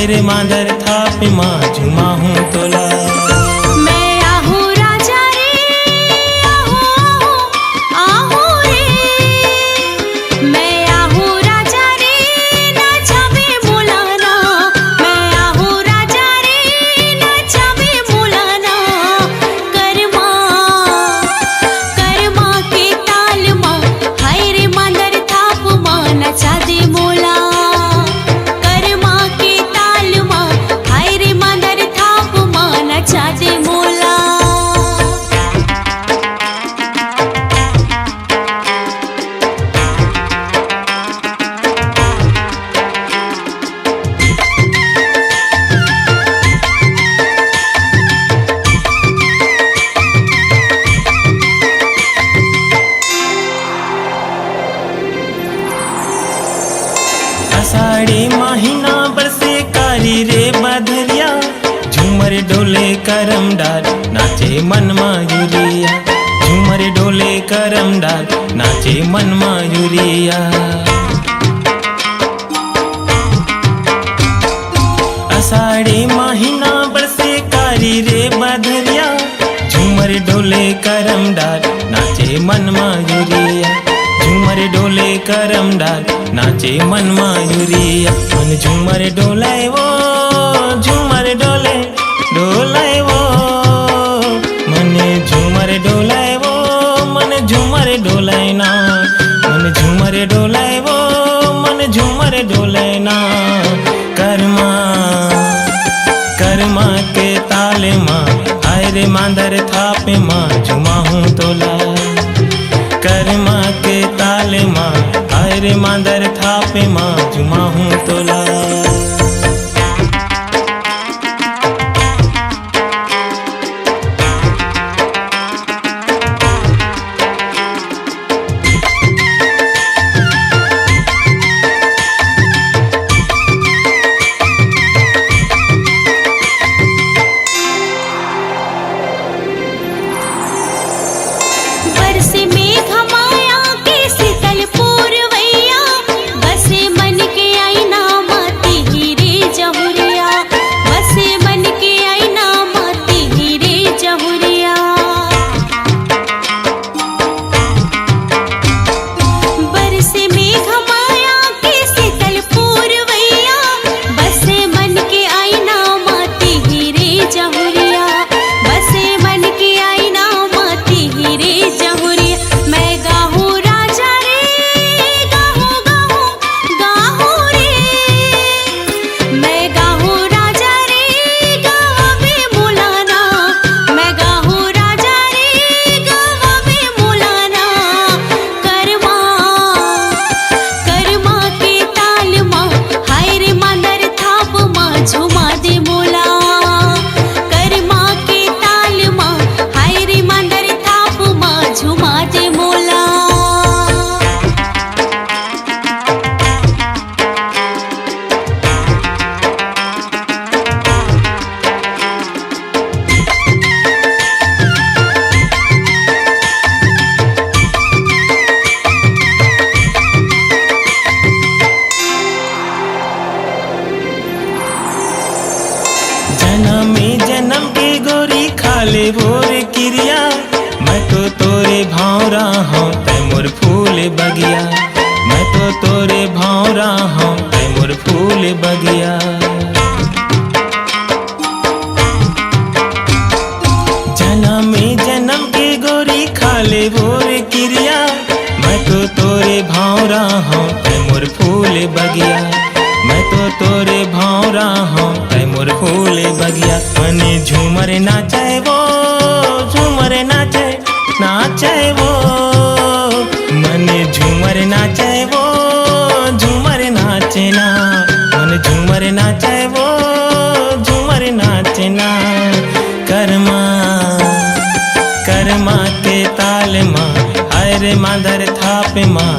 हाय रे मांदर थाप माँ झुमा हूँ तोला। आषाढ़ी महीना बरसे कारी रे बदरिया, झूमर डोले करम डाल नाचे मन मयूरिया। झूमर डोले करम डाल नाचे मन मयूरिया। आषाढ़ी महीना बरसे कारी रे बदरिया, झूमर डोले करम डाल नाचे मन मयूरिया। झूमर डोले करम डाल नाचे मन मयूरिया। मन झूमर डोलाए वो झूमर डोले डोलाए वो, मन झूमर डोलाए वो मन झूमर डोलाए ना। मन झूमर डोलाए वो मन झूमर डोलाए ना। कर्मा कर्मा के ताले माँ हाय रे मांदर थाप माँ झुमा हूँ तोला। कर्मा के ताले माँ हाय रे मांदर थापे माँ झुमा हूँ तोला। जन्म के गोरी खाले बोर किरिया, मैं तो तोरे भावरा हूँ तै मोर फूल बगिया। मैं तो तोरे भावरा हूँ तै मोर फूल बगिया। जन्म के गोरी खाले बोर किरिया, मैं तो तोरे भावरा हूँ तै मोर फूल बगिया। मैं तो तोरे भावरा हूँ तै मोर फूल बगिया। मने झूमर नाचे वो झूमर नाचे नाचे वो, मने झूमर नाचे वो झूमर नाचे ना। मन झूमर नाचे वो झूमर नाचे ना। कर्मा कर्मा के ताल माँ हाय रे मांदर थाप माँ